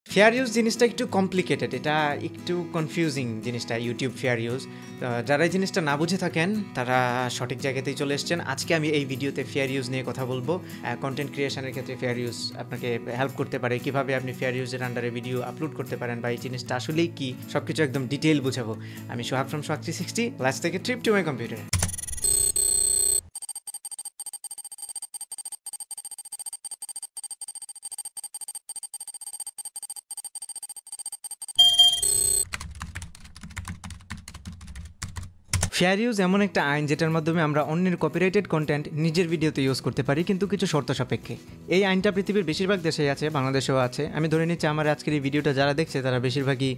Fair use জিনিসটা একটু complicated, এটা একটু কনফিউজিং জিনিসটা। ইউটিউব ফেয়ার ইউজ, যারা এই জিনিসটা না বুঝে থাকেন তারা সঠিক জায়গাতেই চলে এসেছেন। আজকে আমি এই ভিডিওতে ফেয়ার ইউজ নিয়ে কথা বলবো। কন্টেন্ট ক্রিয়েশনের ক্ষেত্রে ফেয়ার ইউজ আপনাকে হেল্প করতে পারে, কিভাবে আপনি ফেয়ার ইউজের আন্ডারে ভিডিও আপলোড করতে পারেন, বা এই জিনিসটা আসলেই কি, সব কিছু একদম ডিটেইল বুঝাবো। আমি Sohag from Sohag 360, let's take a trip to my computer. Fair use এমন একটা আইন যেটার মাধ্যমে আমরা অন্যের কপিরাইটেড কন্টেন্ট নিজের ভিডিওতে ইউজ করতে পারি, কিন্তু কিছু শর্ত সাপেক্ষে। এই আইনটা পৃথিবীর বেশিরভাগ দেশেই আছে, বাংলাদেশেও আছে। আমি ধরে নিচ্ছি আমার আজকের এই ভিডিওটা যারা দেখছে তারা বেশিরভাগই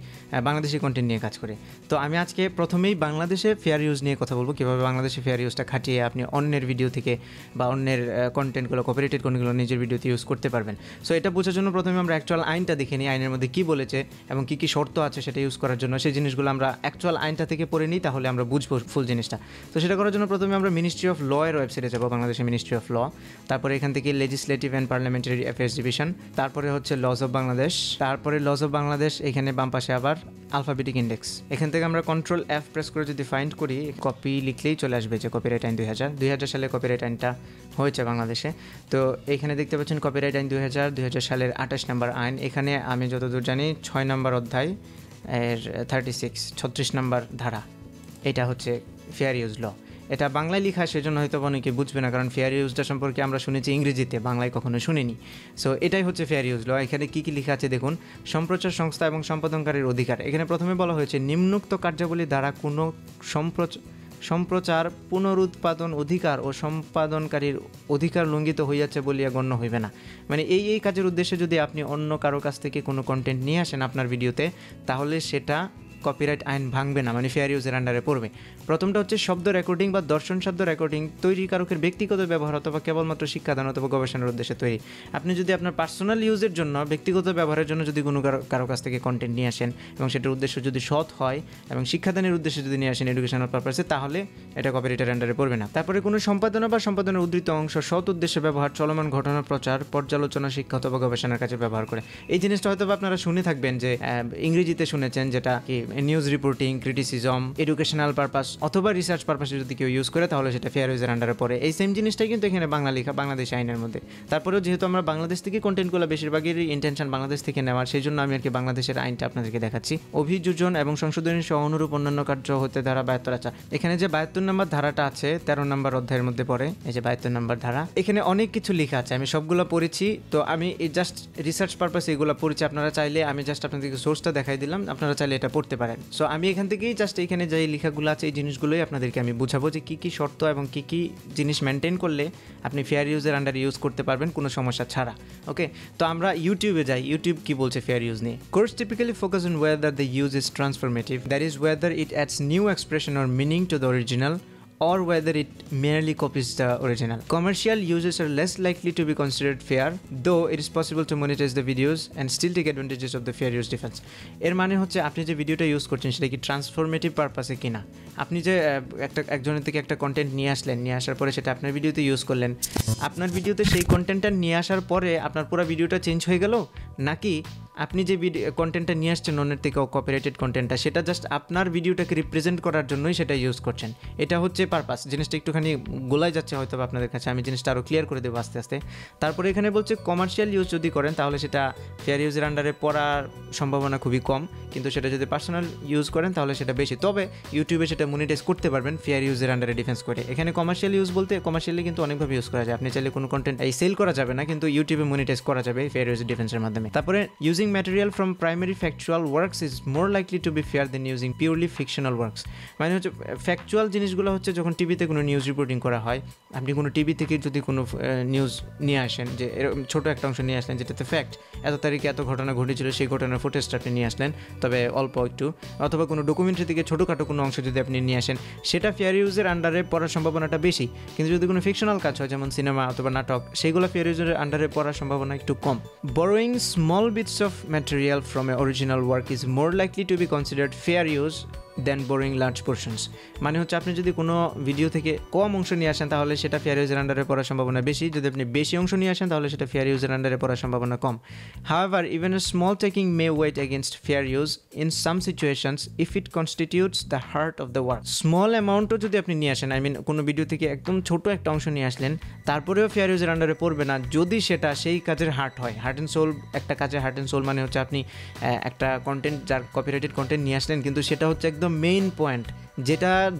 বাংলাদেশি কন্টেন্ট নিয়ে কাজ করে। তো আমি আজকে প্রথমেই বাংলাদেশে ফেয়ার ইউজ নিয়ে কথা বলবো, কীভাবে বাংলাদেশে ফেয়ার ইউজটা খাটিয়ে আপনি অন্যের ভিডিও থেকে বা অন্যের কন্টেন্টগুলো, কপিরাইটেড কন্টেন্টগুলো নিজের ভিডিওতে ইউজ করতে পারবেন। সো এটা বোঝার জন্য প্রথমে আমরা অ্যাকচুয়াল আইনটা দেখে নিই, আইনের মধ্যে কী বলেছে এবং কী কী শর্ত আছে সেটা ইউজ করার জন্য। সেই জিনিসগুলো আমরা অ্যাকচুয়াল আইনটা থেকে পড়ে নিই, তাহলে আমরা বুঝবো ফুল জিনিসটা। তো সেটা করার জন্য প্রথমে আমরা মিনিস্ট্রি অফ ল এর ওয়েবসাইটে যাবো, বাংলাদেশের মিনিস্ট্রি অফ ল। তারপরে এখান থেকে legislative and parliamentary affairs division, তারপরে হচ্ছে লজ অফ বাংলাদেশ, তারপরে লজ অফ বাংলাদেশ এখানে বাম পাশে আবার আলফাবেটিক ইন্ডেক্স। এখান থেকে আমরা কন্ট্রোল F প্রেস করে যদি ফাইন্ড করি, কপি লিখলেই চলে আসবে যে কপিরাইট আইন 2000 সালে কপিরাইট আইনটা হয়েছে বাংলাদেশে। তো এখানে দেখতে পাচ্ছেন কপিরাইট আইন 2000 সালের 28 নম্বর আইন। এখানে আমি যতদূর জানি 6 নম্বর অধ্যায় এর 36 নম্বর ধারা, এটা হচ্ছে ফেয়ার ইউজ ল। এটা বাংলায় লেখা, সেজন্য হয়তো অনেকে বুঝবে না, কারণ ফেয়ার ইউজটা সম্পর্কে আমরা শুনেছি ইংরেজিতে, বাংলায় কখনো শুনিনি। সো এটাই হচ্ছে ফেয়ার ইউজ ল। এখানে কী কী লেখা আছে দেখুন। সম্প্রচার সংস্থা এবং সম্পাদনকারীর অধিকার, এখানে প্রথমে বলা হয়েছে নিম্নোক্ত কার্যাবলী দ্বারা কোনো সম্প্রচার, পুনরুৎপাদন অধিকার ও সম্পাদনকারীর অধিকার লঙ্ঘিত হইয়াছে বলিয়া গণ্য হইবে না। মানে এই কাজের উদ্দেশ্যে যদি আপনি অন্য কারো কাছ থেকে কোনো কন্টেন্ট নিয়ে আসেন আপনার ভিডিওতে, তাহলে সেটা কপিরাইট আইন ভাঙবে না, মানে ফেয়ার ইউজের আন্ডারে পড়বে। প্রথমটা হচ্ছে শব্দ রেকর্ডিং বা দর্শনসাধ্য রেকর্ডিং তৈরিকারকের ব্যক্তিগত ব্যবহার অথবা কেবলমাত্র শিক্ষাদান অথবা গবেষণার উদ্দেশ্যে তৈরি। আপনি যদি আপনার পার্সোনাল ইউজের জন্য, ব্যক্তিগত ব্যবহারের জন্য যদি কোনো কারো কাছ থেকে কন্টেন্ট নিয়ে আসেন এবং সেটার উদ্দেশ্য যদি সৎ হয় এবং শিক্ষাদানের উদ্দেশ্যে যদি নিয়ে আসেন, এডুকেশনাল পারপাসে, তাহলে এটা কপিরাইটের আন্ডারে পড়বে না। তারপরে কোনো সম্পাদনা বা সম্পাদনের উদ্ধৃত অংশ সৎ উদ্দেশ্যে ব্যবহার, চলমান ঘটনা প্রচার, পর্যালোচনা, শিক্ষা অথবা গবেষণার কাছে ব্যবহার করে। এই জিনিসটা হয়তো আপনারা শুনে থাকবেন যে ইংরেজিতে শুনেছেন, যেটা কি news reporting, criticism, educational purpose অথবা রিসার্চ পারপাসে যদি কেউ ইউজ করে, তাহলে সেটা ফেয়ার ইউজের আন্ডারে পড়ে। এই সেম জিনিসটাই কিন্তু এখানে বাংলা লেখা, বাংলাদেশ আইনের মধ্যে। তারপরেও যেহেতু আমরা বাংলাদেশ থেকে কন্টেন্টগুলো, বেশিরভাগেরই ইন্টেনশন বাংলাদেশ থেকে নেওয়ার, সেই জন্য আমি আর কি বাংলাদেশের আইনটা আপনাদেরকে দেখাচ্ছি। অভিযোজন এবং সংশোধনী সহ অনুরূপ অন্যান্য কার্য হতে ধারা 72 আছে। এখানে যে 72 নম্বর ধারাটা আছে 13 নম্বর অধ্যায়ের মধ্যে পড়ে, এই যে 72 নম্বর ধারা, এখানে অনেক কিছু লেখা আছে, আমি সবগুলো পড়েছি। তো আমি জাস্ট রিসার্চ পারপাসে এগুলো পড়েছি। আপনারা চাইলে, আমি জাস্ট আপনাদেরকে সোর্সটা দেখাই দিলাম, আপনারা চাইলে এটা পড়তে পারেন। সো আমি এখান থেকেই জাস্ট এইখানে যে লেখাগুলো আছে, এই জিনিসগুলোই আপনাদেরকে আমি বুঝাবো যে কী কী শর্ত এবং কী কী জিনিস মেনটেন করলে আপনি ফেয়ার ইউজের আন্ডারে ইউজ করতে পারবেন কোনো সমস্যা ছাড়া। ওকে, তো আমরা ইউটিউবে যাই। ইউটিউব কি বলছে ফেয়ার ইউজ নিয়ে? Course typically focus on whether the use is transformative, that is whether it adds new expression or meaning to the original, or whether it merely copies the original. Commercial uses are less likely to be considered fair, though it is possible to monetize the videos and still take advantages of the fair use defense. এর মানে হচ্ছে আপনি যে ভিডিওটা use করছেন সেটা কি transformative পারপাসে কিনা। আপনি যে একজনের থেকে একটা কন্টেন্ট নিয়ে আসলেন, নিয়ে আসার পরে সেটা আপনার ভিডিওতে ইউজ করলেন, আপনার ভিডিওতে সেই কন্টেন্টটা নিয়ে আসার পরে আপনার পুরো ভিডিওটা চেঞ্জ হয়ে গেল, নাকি আপনি যে কন্টেন্টটা নিয়ে আসছেন অন্যের থেকে, কপিরাইটেড কন্টেন্টটা, সেটা জাস্ট আপনার ভিডিওটাকে রিপ্রেজেন্ট করার জন্যই সেটা ইউজ করছেন। এটা হচ্ছে পারপাস। জিনিসটা একটুখানি গোলাই যাচ্ছে হয়তো আপনাদের কাছে, আমি জিনিসটা আরও ক্লিয়ার করে দেবো আস্তে আস্তে। তারপরে এখানে বলছে কমার্শিয়াল ইউজ যদি করেন তাহলে সেটা ফেয়ার ইউজের আন্ডারে পড়ার সম্ভাবনা খুবই কম, কিন্তু সেটা যদি পার্সোনাল ইউজ করেন তাহলে সেটা বেশি। তবে ইউটিউবে সেটা মনিটাইজ করতে পারবেন ফেয়ার ইউজের আন্ডারে ডিফেন্স করে। এখানে কমার্শিয়াল ইউজ বলতে, কমার্শিয়ালি কিন্তু অনেকভাবে ইউজ করা যায়। আপনি চাইলে কোনো কন্টেন্ট সেল করা যাবে না, কিন্তু ইউটিউবে মনিটাইজ করা যাবে ফেয়ার ইউজ ডিফেন্সের মাধ্যমে। তারপরে using material from primary factual works is more likely to be fair than using purely fictional works. মানে হচ্ছে ফ্যাকচুয়াল জিনিসগুলো হচ্ছে যখন টিভিতে কোনো নিউজ রিপোর্টিং করা হয়, আপনি কোনো টিভি থেকে যদি কোনো নিউজ নিয়ে আসেন, যে এরকম ছোটো একটা অংশ নিয়ে আসলেন যেটাতে ফ্যাক্ট, এত তারিখে এত ঘটনা ঘটেছিল, সেই ঘটনার ফুটেজটা আপনি নিয়ে আসলেন, তবে অল্প একটু, অথবা কোনো ডকুমেন্টারি থেকে ছোটোখাটো কোনো অংশ যদি আপনি নিয়ে আসেন, সেটা ফেয়ার ইউজের আন্ডারে পড়ার সম্ভাবনাটা বেশি। কিন্তু যদি কোনো ফিকশনাল কাজ হয়, যেমন সিনেমা অথবা নাটক, সেইগুলো ফেয়ার ইউজের আন্ডারে পড়ার সম্ভাবনা একটু কম। borrowing small bits of material from an original work is more likely to be considered fair use than borrowing large portions. মানে হচ্ছে আপনি যদি কোনো ভিডিও থেকে কম অংশ নিয়ে আসেন তাহলে সেটা ফেয়ার ইউজের আন্ডারে পড়ার সম্ভাবনা বেশি, যদি আপনি বেশি অংশ নিয়ে আসেন তাহলে সেটা ফেয়ার ইউজের আন্ডারে পড়ার সম্ভাবনা কম। However, even a small taking may weigh against fair use in some situations if it constitutes the heart of the work. Small অ্যামাউন্টও যদি আপনি নিয়ে আসেন, কোনো ভিডিও থেকে একদম ছোট একটা অংশ নিয়ে আসলেন, তারপরেও ফেয়ার ইউজের আন্ডারে পড়বে না যদি সেটা সেই কাজের হার্ট হয়। হার্ট অ্যান্ড সোল, একটা কাজের হার্ট অ্যান্ড সোল মানে হচ্ছে আপনি একটা কন্টেন্ট, যার কপিরাইটেড কন্টেন্ট নিয়ে আসলেন, কিন্তু সেটা হচ্ছে একদম মেইন পয়েন্ট,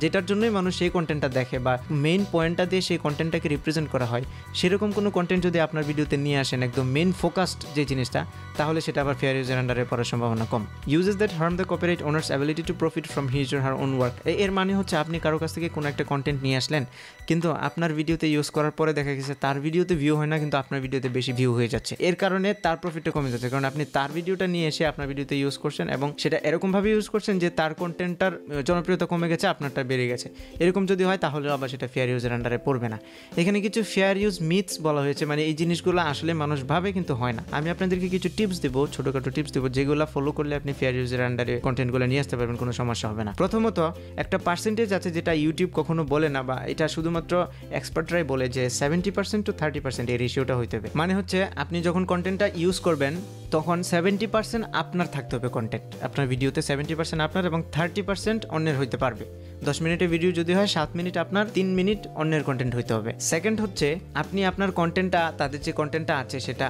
যেটার জন্যই মানুষ সেই কন্টেন্টটা দেখে বা মেইন পয়েন্টটা দিয়ে সেই কন্টেন্টটাকে রিপ্রেজেন্ট করা হয়, সেরকম কোনো কন্টেন্ট যদি আপনার ভিডিওতে নিয়ে আসেন, একদম মেইন ফোকাসড যে জিনিসটা, তাহলে সেটা আবার ফেয়ার ইউজের আন্ডারে পড়ার সম্ভাবনা কম। Uses that harm the copyright owner's ability to profit from his or her own work. এর মানে হচ্ছে আপনি কারো কাছ থেকে কোনো একটা কন্টেন্ট নিয়ে আসলেন, কিন্তু আপনার ভিডিওতে ইউজ করার পরে দেখা গেছে তার ভিডিওতে ভিউ হয় না, কিন্তু আপনার ভিডিওতে বেশি ভিউ হয়ে যাচ্ছে। এর কারণে তার প্রফিটটা কমে যাচ্ছে, কারণ আপনি তার ভিডিওটা নিয়ে এসে আপনার ভিডিওতে ইউজ করছেন এবং সেটা এরকমভাবে ইউজ করছেন যে তার কন্টেন্টটার জনপ্রিয়তা কমে গেছে, আপনারটা বেড়ে গেছে। এরকম যদি হয় তাহলে আবার সেটা ফেয়ার ইউজের আন্ডারে পড়বে না। এখানে কিছু ফেয়ার ইউজ মিথস বলা হয়েছে, মানে এই জিনিসগুলো আসলে মানুষ ভাবে কিন্তু হয় না। আমি আপনাদেরকে কিছু টিপস দেবো, ছোটোখাটো টিপস দেবো, যেগুলো ফলো করলে আপনি ফেয়ার ইউজের আন্ডারে কন্টেন্টগুলো নিয়ে আসতে পারবেন, কোনো সমস্যা হবে না। প্রথমত, একটা পার্সেন্টেজ আছে যেটা ইউটিউব কখনো বলে না, বা এটা শুধুমাত্র এক্সপার্টরাই বলে, যে 70% to 30% এই রেশিওটা হইতে হবে। মানে হচ্ছে আপনি যখন কন্টেন্টটা ইউজ করবেন তখন 70% আপনার থাকতে হবে কন্টেন্ট, আপনার ভিডিওতে 70% আপনার এবং 30% অন্যের হইতে পারবে। 10 মিনিটের ভিডিও যদি হয় 7 মিনিট আপনার, 3 মিনিট অন্যের কন্টেন্ট হইতে হবে। সেকেন্ড হচ্ছে আপনি আপনার কন্টেন্টটা, তাদের যে কন্টেন্টটা আছে সেটা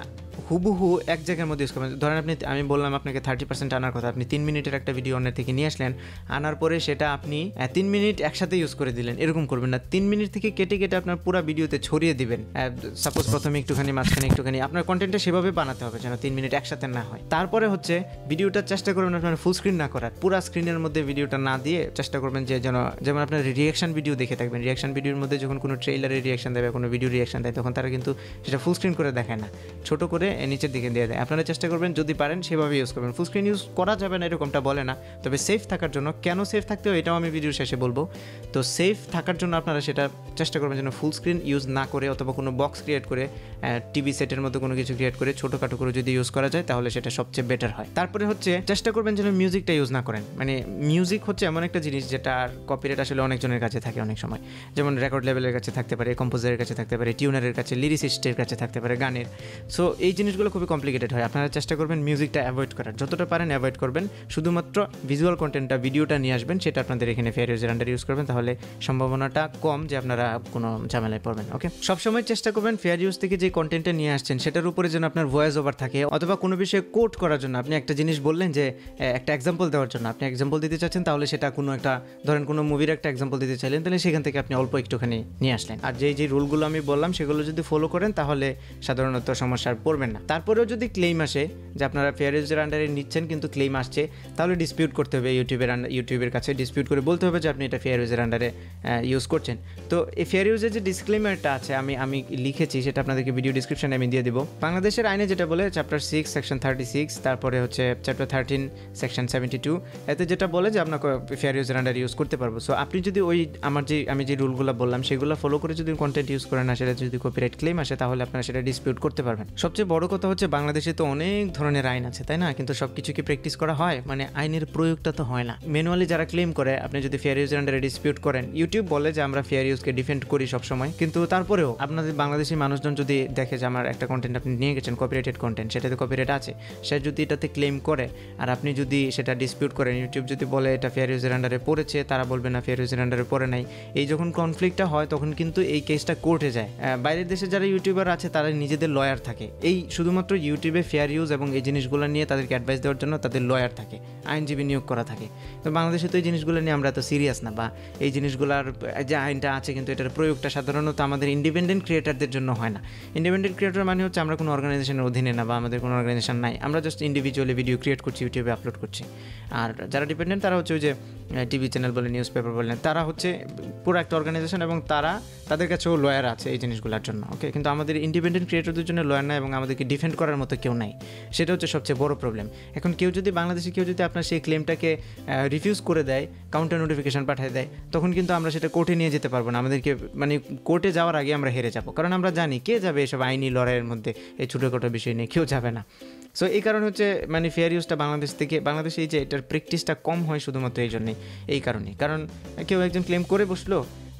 হুবহু এক জায়গার মধ্যে ইউজ করবেন। ধরেন আমি বললাম আপনাকে 30% আনার কথা, আপনি 3 মিনিটের একটা ভিডিও অন্যের থেকে নিয়ে আসলেন, আনার পরে সেটা আপনি 3 মিনিট একসাথে ইউজ করে দিলেন, এরকম করবেন না। 3 মিনিট থেকে কেটে কেটে আপনার পুরো ভিডিওতে ছড়িয়ে দিবেন। সাপোজ প্রথমে একটুখানি, মাঝখানে একটুখানি, আপনার কন্টেন্টটা সেভাবে বানাতে হবে যেন 3 মিনিট একসাথে না হয়। তারপরে হচ্ছে ভিডিওটা চেষ্টা করবেন আপনার ফুল স্ক্রিন না করার, পুরো স্ক্রিনের মধ্যে ভিডিওটা না দিয়ে চেষ্টা করবেন যে যেমন আপনার রিয়াকশন ভিডিও দেখে থাকবেন, রিয়াকশন ভিডিওর মধ্যে যখন কোনো ট্রেইলারের রিয়াকশন দেয়, কোনো ভিডিও রিয়াকশন দেয়, তখন তারা কিন্তু সেটা ফুল স্ক্রিন করে দেখায় না, ছোট করে নিচের দিকে দিয়ে দেয়। আপনারা চেষ্টা করবেন যদি পারেন সেভাবে ইউজ করবেন। ফুল স্ক্রিন ইউজ করা যাবে না এরকমটা বলে না, তবে সেফ থাকার জন্য, কেন সেফ থাকতে হয় এটাও আমি ভিডিওর শেষে বলবো। তো সেফ থাকার জন্য আপনারা সেটা চেষ্টা করবেন যেন ফুল স্ক্রিন ইউজ না করে, অথবা কোনো বক্স ক্রিয়েট করে, টিভি সেটের মতো কোনো কিছু ক্রিয়েট করে ছোটোখাটো করে যদি ইউজ করা যায় তাহলে সেটা সবচেয়ে বেটার হয়। তারপরে হচ্ছে চেষ্টা করবেন যেন মিউজিকটা ইউজ না করেন। মানে মিউজিক হচ্ছে এমন একটা জিনিস যেটার কপিরাইট আসলে অনেকজনের কাছে থাকে অনেক সময়, যেমন রেকর্ড লেভেলের কাছে থাকতে পারে, কম্পোজারের কাছে থাকতে পারে, টিউনারের কাছে, লিরিসিস্টের কাছে থাকতে পারে, গানের। সো এই জিনিসগুলো খুবই কমপ্লিকেটেড হয়। আপনারা চেষ্টা করবেন মিউজিকটা অ্যাভয়েড করার, যতটা পারেন অ্যাভয়েড করবেন, শুধুমাত্র ভিজুয়াল কন্টেন্টটা, ভিডিওটা নিয়ে আসবেন, সেটা আপনাদের এখানে ফেয়ার ইউজের আন্ডার ইউজ করবেন, তাহলে সম্ভাবনাটা কম যে আপনারা কোনো ঝামেলায় পড়বেন। ওকে, সবসময় চেষ্টা করবেন ফেয়ার ইউজ থেকে যে কন্টেন্টটা নিয়ে আসছেন সেটার উপরে যেন আপনার ভয়েস ওভার থাকে, অথবা কোনো বিষয়ে কোট করার জন্য আপনি একটা জিনিস বললেন, যে একটা এক্সাম্পল দেওয়ার জন্য আপনি এক্সাম্পল দিতে চাচ্ছেন, তাহলে সেটা কোনো একটা, ধরেন কোনো মুভির একটা এক্সাম্পল দিতে চাইলেন, তাহলে সেখান থেকে আপনি অল্প একটুখানি নিয়ে আসলেন। আর যে রুলগুলো আমি বললাম সেগুলো যদি ফলো করেন তাহলে সাধারণত সমস্যার পড়বেন না। তারপরেও যদি ক্লেম আসে যে আপনারা ফেয়ার ইউজের আন্ডারে নিচ্ছেন কিন্তু ক্লেম আসছে, তাহলে ডিসপিউট করতে হবে ইউটিউবের কাছে, ডিসপিউট করে বলতে হবে যে আপনি এটা ফেয়ার ইউজের আন্ডারে ইউজ করছেন। তো এই ফেয়ার ইউজের যে ডিসক্লেমারটা আছে আমি লিখেছি, সেটা আপনাদেরকে ভিডিও ডিসক্রিপশনে আমি দিয়ে দেবো। বাংলাদেশের আইনে যেটা বলে চ্যাপ্টার 6 সেকশন 36, তারপরে হচ্ছে চ্যাপ্টার 13 সেকশন 72, এতে যেটা বলে যে আপনাকে ফেয়ার ইউজের আন্ডারে ইউজ করতে পারবো। সো আপনি যদি আমি যে রুলগুলো বললাম সেগুলো ফলো করে যদি কন্টেন্ট ইউজ করেন না, সেটা যদি কপিরাইট ক্লেম আসে তাহলে আপনারা সেটা ডিসপিউট করতে পারবেন। সবচেয়ে বড় কথা হচ্ছে বাংলাদেশে তো অনেক ধরনের আইন আছে, তাই না? কিন্তু সব কিছু কি প্র্যাকটিস করা হয়? মানে আইনের প্রয়োগটা তো হয় না। ম্যানুয়ালি যারা ক্লেম করে, আপনি যদি ফেয়ার ইউজের আন্ডারে ডিসপিউট করেন, ইউটিউব বলে যে আমরা ফেয়ার ইউজকে ডিফেন্ড করি সবসময়, কিন্তু তারপরেও আপনাদের বাংলাদেশি মানুষজন যদি দেখে যে আমার একটা কন্টেন্ট আপনি নিয়ে গেছেন, কপিরাইটেড কন্টেন্ট, সেটাতে কপিরাইট আছে, সে যদি এটাতে ক্লেম করে আর আপনি যদি সেটা ডিসপিউট করেন, ইউটিউব যদি বলে এটা ফেয়ার ইউজের আন্ডারে পড়েছে, তারা বলবে না ফেয়ার ইউজের আন্ডারে পড়ে নাই। এই যখন কনফ্লিক্টটা হয় তখন কিন্তু এই কেসটা কোর্টে যায়। বাইরের দেশে যারা ইউটিউবার আছে তারা নিজেদের লয়ার থাকে, এই শুধুমাত্র ইউটিউবে ফেয়ার ইউজ এবং এই জিনিসগুলো নিয়ে তাদেরকে অ্যাডভাইস দেওয়ার জন্য তাদের লয়ার থাকে, আইনজীবী নিয়োগ করা থাকে। তো বাংলাদেশে তো এই জিনিসগুলো নিয়ে আমরা এত সিরিয়াস না, বা এই জিনিসগুলোর যে আইনটা আছে কিন্তু এটার প্রয়োগটা সাধারণত আমাদের ইন্ডিপেন্ডেন্ট ক্রিয়েটারদের জন্য হয় না। ইন্ডিপেন্ডেন্ট ক্রিয়েটার মানে হচ্ছে আমরা কোনো অর্গানাইজেশনের অধীনে না, বা আমাদের কোনো অর্গানাইজেশন নাই, আমরা জাস্ট ইন্ডিভিজুয়ালি ভিডিও ক্রিয়েট করছি, ইউটিউবে আপলোড করছি। আর যারা ডিপেন্ডেন্ট তারা হচ্ছে ওই যে টিভি চ্যানেল বলে, নিউজ পেপার বললেন, তারা হচ্ছে পুরো একটা অর্গানাইজেশন এবং তাদের কাছেও লয়ার আছে এই জিনিসগুলোর জন্য। ওকে, কিন্তু আমাদের ইন্ডিপেন্ডেন্ট ক্রিয়েটরদের জন্য লয়ার নাই এবং আমাদেরকে ডিফেন্ড করার মতো কেউ নাই, সেটা হচ্ছে সবচেয়ে বড় প্রবলেম। এখন বাংলাদেশে কেউ যদি আপনার সেই ক্লেমটাকে রিফিউজ করে দেয়, কাউন্টার নোটিফিকেশন পাঠিয়ে দেয়, তখন কিন্তু আমরা সেটা কোর্টে নিয়ে যেতে পারবো না। আমাদেরকে মানে কোর্টে যাওয়ার আগে আমরা হেরে যাবো, কারণ আমরা জানি কে যাবে এসব আইনি লড়াইয়ের মধ্যে এই ছোটোখাটো বিষয় নিয়ে কেউ যাবে না। সো এই কারণে হচ্ছে মানে ফেয়ার ইউজটা বাংলাদেশে এই যে এটার প্র্যাকটিসটা কম হয় শুধুমাত্র এই জন্যই, এই কারণেই। কারণ কেউ একজন ক্লেম করে বসলো,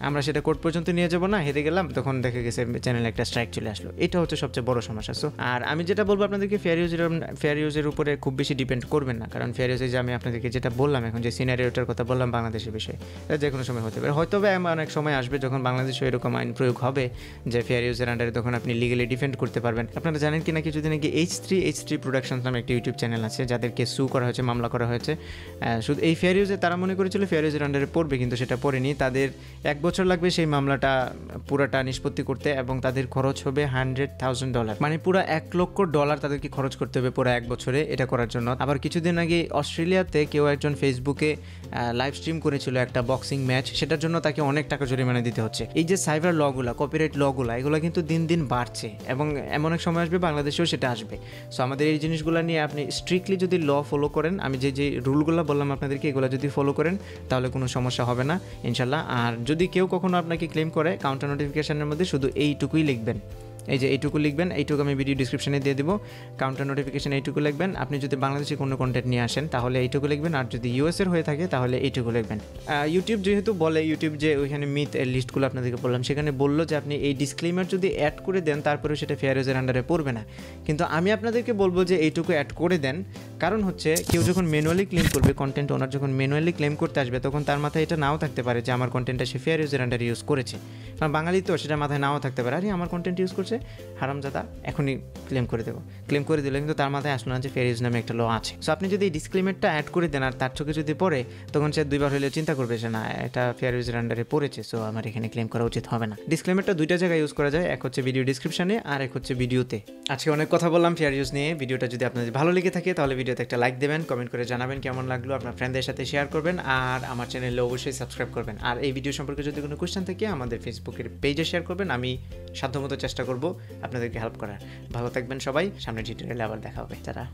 আমরা সেটা কোর্ট পর্যন্ত নিয়ে যাবো না, হেরে গেলাম, তখন দেখা গেছে চ্যানেলে একটা স্ট্রাইক চলে আসলো। এটা হচ্ছে সবচেয়ে বড় সমস্যা। সো আর আমি যেটা বলবো আপনাদেরকে, ফেয়ার ইউজের উপরে খুব বেশি ডিপেন্ড করবেন না। কারণ ফেয়ার ইউজে যে আমি আপনাদেরকে যেটা বললাম এখন, যে সিনারিওটার কথা বললাম বাংলাদেশের বিষয়ে, এটা যে কোনো সময় হতে পারে। হয়তো বা এমন অনেক সময় আসবে যখন বাংলাদেশে এরকম আইন প্রয়োগ হবে যে ফেয়ার ইউজের আন্ডারে তখন আপনি লিগালি ডিফেন্ড করতে পারবেন। আপনারা জানেন কি না কিছুদিন আগে H3 প্রোডাকশনস নামে একটা ইউটিউব চ্যানেল আছে, যাদেরকে সু করা হয়েছে, মামলা করা হয়েছে শুধু এই ফেয়ার ইউজে। তারা মনে করেছিল ফেয়ার ইউজের আন্ডারে পড়বে, কিন্তু সেটা পড়েনি। তাদের 1 বছর লাগবে সেই মামলাটা পুরাটা নিষ্পত্তি করতে, এবং তাদের খরচ হবে $100,000, মানে পুরো $1 লক্ষ তাদেরকে খরচ করতে হবে পুরো 1 বছরে এটা করার জন্য। আবার কিছুদিন আগে অস্ট্রেলিয়াতে কেউ একজন ফেসবুকে লাইভ স্ট্রিম করেছিল একটা বক্সিং ম্যাচ, সেটার জন্য তাকে অনেক টাকা জরিমানা দিতে হচ্ছে। এই যে সাইবার লগুলা, কপিরাইট লগুলা, এগুলো কিন্তু দিন দিন বাড়ছে, এবং এমন এক সময় আসবে বাংলাদেশেও সেটা আসবে। সো আমাদের এই জিনিসগুলো নিয়ে আপনি স্ট্রিক্টলি যদি ল ফলো করেন, আমি যে রুলগুলো বললাম আপনাদেরকে, এগুলো যদি ফলো করেন তাহলে কোনো সমস্যা হবে না ইনশাল্লাহ। আর যদি কেউ কখনো আপনাকে ক্লেম করে, কাউন্টার নোটিফিকেশনের মধ্যে শুধু এইটুকুই লিখবেন, এই যে এইটুকু লিখবেন, এইটুকু আমি ভিডিও ডিসক্রিপশনে দিয়ে দেবো। কাউন্টার নোটিফিকেশন এইটুকু লিখবেন। আপনি যদি বাংলাদেশে কোনো কন্টেন্ট নিয়ে আসেন তাহলে এইটুকু লিখবেন, আর যদি ইউএসের হয়ে থাকে তাহলে এইটুকু লিখবেন। ইউটিউব যেহেতু বলে, ইউটিউব যে ওইখানে মিথ লিস্টগুলো আপনাদেরকে বললাম, সেখানে বললো যে আপনি এই ডিসক্লেমার যদি অ্যাড করে দেন তারপরেও সেটা ফেয়ার ইউজের আন্ডারে পড়বে না। কিন্তু আমি আপনাদেরকে বলবো যে এইটুকু অ্যাড করে দেন, কারণ হচ্ছে কেউ যখন ম্যানুয়ালি ক্লেম করবে, কন্টেন্ট ওনার যখন ম্যানুয়ালি ক্লেম করতে আসবে, তখন তার মাথায় এটা নাও থাকতে পারে যে আমার কন্টেন্টটা সে ফেয়ার ইউজের আন্ডারে ইউজ করেছে। কারণ বাঙালি তো, সেটা মাথায় নাও থাকতে পারে, আরে আমার কন্টেন্ট ইউজ করছে হারামজাদা, এখনই ক্লেম করে দেবো। ক্লেম করে দিলে কিন্তু তার মাথায় আসলো না যে ফেয়ার ইউজ নামে একটা ল আছে। সো আপনি যদি এই ডিসক্লেমারটা অ্যাড করে দেন আর তার চোখে যদি পড়ে, তখন সে 2বার হলেও চিন্তা করবে যে না, এটা ফেয়ার ইউজের আন্ডারে পড়েছে, সো আমার এখানে ক্লেম করা উচিত হবে না। ডিসক্লেমারটা 2টা জায়গায় ইউজ করা যায়, এক হচ্ছে ভিডিও ডিসক্রিপশনে আর এক হচ্ছে ভিডিওতে। আজকে অনেক কথা বললাম ফেয়ার ইউজ নিয়ে। ভিডিওটা যদি আপনাদের ভালো লেগে থাকে তাহলে ভিডিওতে একটা লাইক দেবেন, কমেন্ট করে জানাবেন কেমন লাগলো, আপনার ফ্রেন্ডদের সাথে শেয়ার করবেন, আর আমার চ্যানেলে অবশ্যই সাবস্ক্রাইব করবেন। আর এই ভিডিও সম্পর্কে যদি কোনো কোয়েশ্চেন থাকে আমাদের ফেসবুকের পেজে শেয়ার করবেন, আমি সাধ্যমতো চেষ্টা করব আপনাদেরকে হেল্প করার। ভালো থাকবেন সবাই, সামনের টিউটোরিয়ালে আবার দেখা হবে। যারা